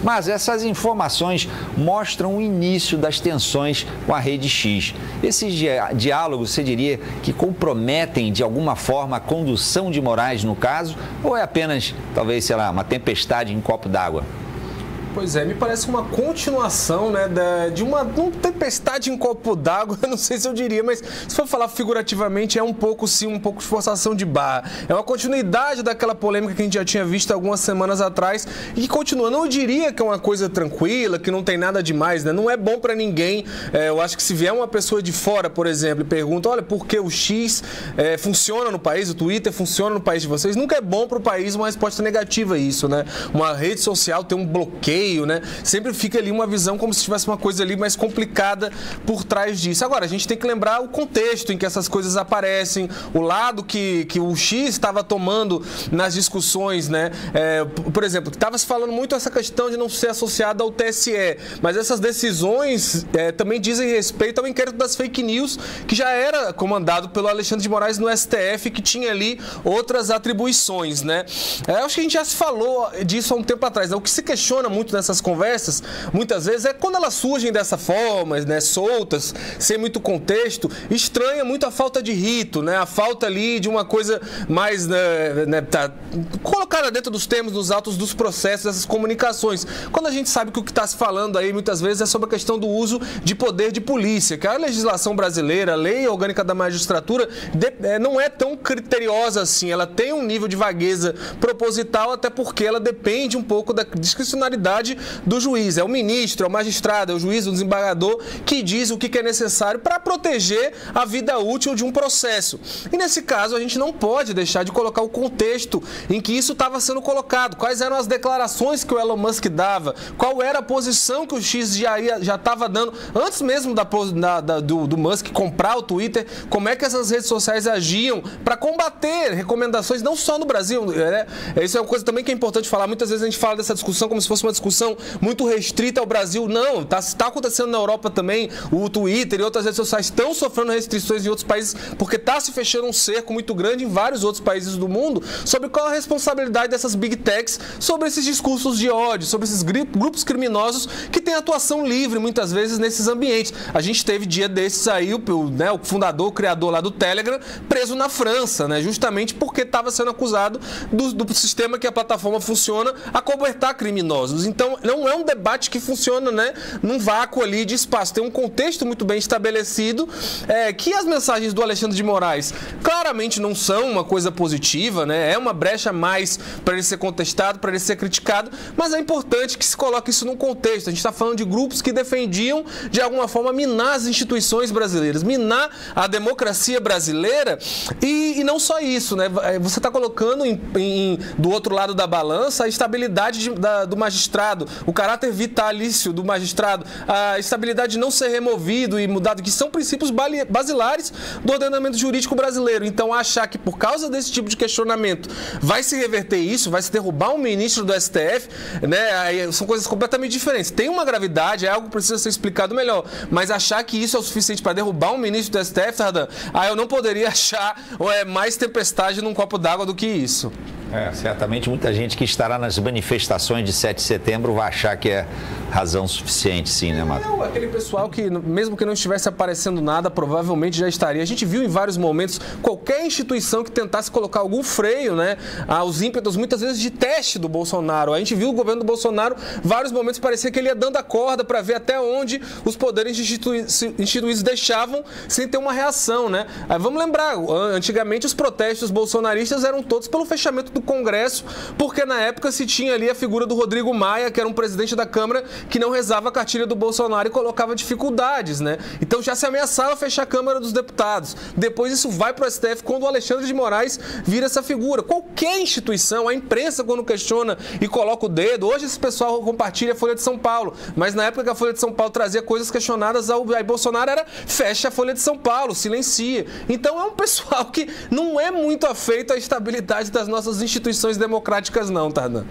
Mas essas informações mostram o início das tensões com a Rede X. Esses diálogos, você diria que comprometem de alguma forma a condução de Moraes no caso? Ou é apenas, talvez, sei lá, uma tempestade em copo d'água? Pois é, me parece uma continuação, né, de uma tempestade em copo d'água, não sei se eu diria, mas se for falar figurativamente, é um pouco, sim, um pouco de forçação de barra. É uma continuidade daquela polêmica que a gente já tinha visto algumas semanas atrás e que continua. Não diria que é uma coisa tranquila, que não tem nada demais, né? Não é bom pra ninguém. Eu acho que se vier uma pessoa de fora, por exemplo, e pergunta, olha, por que o X funciona no país, o Twitter funciona no país de vocês, nunca é bom pro país uma resposta negativa a isso, né? Uma rede social tem um bloqueio, né? Sempre fica ali uma visão como se tivesse uma coisa ali mais complicada por trás disso. Agora, a gente tem que lembrar o contexto em que essas coisas aparecem, o lado que o X estava tomando nas discussões, né? Por exemplo, estava se falando muito essa questão de não ser associada ao TSE, mas essas decisões também dizem respeito ao inquérito das fake news, que já era comandado pelo Alexandre de Moraes no STF, que tinha ali outras atribuições, né? Acho que a gente já se falou disso há um tempo atrás, né? O que se questiona muito nessas conversas, muitas vezes, é quando elas surgem dessa forma, né, soltas, sem muito contexto, estranha muito a falta de rito, né, a falta ali de uma coisa mais, colocada dentro dos termos, dos autos dos processos, dessas comunicações. Quando a gente sabe que o que está se falando aí, muitas vezes, é sobre a questão do uso de poder de polícia, que a legislação brasileira, a lei orgânica da magistratura, não é tão criteriosa assim, ela tem um nível de vagueza proposital, até porque ela depende um pouco da discricionalidade do juiz. É o ministro, é o magistrado, é o juiz, o desembargador que diz o que é necessário para proteger a vida útil de um processo. E nesse caso, a gente não pode deixar de colocar o contexto em que isso estava sendo colocado. Quais eram as declarações que o Elon Musk dava? Qual era a posição que o X já estava dando antes mesmo do Musk comprar o Twitter? Como é que essas redes sociais agiam para combater recomendações, não só no Brasil, né? Isso é uma coisa também que é importante falar. Muitas vezes a gente fala dessa discussão como se fosse uma discussão muito restrita ao Brasil. Não, está acontecendo na Europa também. O Twitter e outras redes sociais estão sofrendo restrições em outros países porque está se fechando um cerco muito grande em vários outros países do mundo sobre qual a responsabilidade dessas big techs sobre esses discursos de ódio, sobre esses grupos criminosos que têm atuação livre muitas vezes nesses ambientes. A gente teve dia desses aí o fundador, o criador lá do Telegram preso na França, né? Justamente porque estava sendo acusado do sistema que a plataforma funciona a cobertar criminosos. Então, não é um debate que funciona, né, num vácuo ali de espaço. Tem um contexto muito bem estabelecido, que as mensagens do Alexandre de Moraes claramente não são uma coisa positiva, né? É uma brecha a mais para ele ser contestado, para ele ser criticado, mas é importante que se coloque isso num contexto. A gente está falando de grupos que defendiam, de alguma forma, minar as instituições brasileiras, minar a democracia brasileira e não só isso, né? Você está colocando do outro lado da balança a estabilidade do magistrado, o caráter vitalício do magistrado, a estabilidade de não ser removido e mudado, que são princípios basilares do ordenamento jurídico brasileiro. Então, achar que por causa desse tipo de questionamento vai se reverter isso, vai se derrubar um ministro do STF, né? São coisas completamente diferentes. Tem uma gravidade, é algo que precisa ser explicado melhor, mas achar que isso é o suficiente para derrubar um ministro do STF, Tardan, eu não poderia achar mais tempestade num copo d'água do que isso. Certamente muita gente que estará nas manifestações de 7 de setembro vai achar que é razão suficiente, sim, né, Mato? Aquele pessoal que, mesmo que não estivesse aparecendo nada, provavelmente já estaria. A gente viu em vários momentos qualquer instituição que tentasse colocar algum freio, né, aos ímpetos, muitas vezes, de teste do Bolsonaro. A gente viu o governo do Bolsonaro, vários momentos, parecia que ele ia dando a corda para ver até onde os poderes instituídos deixavam sem ter uma reação, né? Vamos lembrar, antigamente os protestos bolsonaristas eram todos pelo fechamento do Congresso, porque na época se tinha ali a figura do Rodrigo Maia, que era um presidente da Câmara que não rezava a cartilha do Bolsonaro e colocava dificuldades, né? Então já se ameaçava fechar a Câmara dos Deputados. Depois isso vai para o STF quando o Alexandre de Moraes vira essa figura. Qualquer instituição, a imprensa quando questiona e coloca o dedo, hoje esse pessoal compartilha a Folha de São Paulo, mas na época que a Folha de São Paulo trazia coisas questionadas ao Bolsonaro era fecha a Folha de São Paulo, silencia. Então é um pessoal que não é muito afeito à estabilidade das nossas instituições democráticas não, Tardan.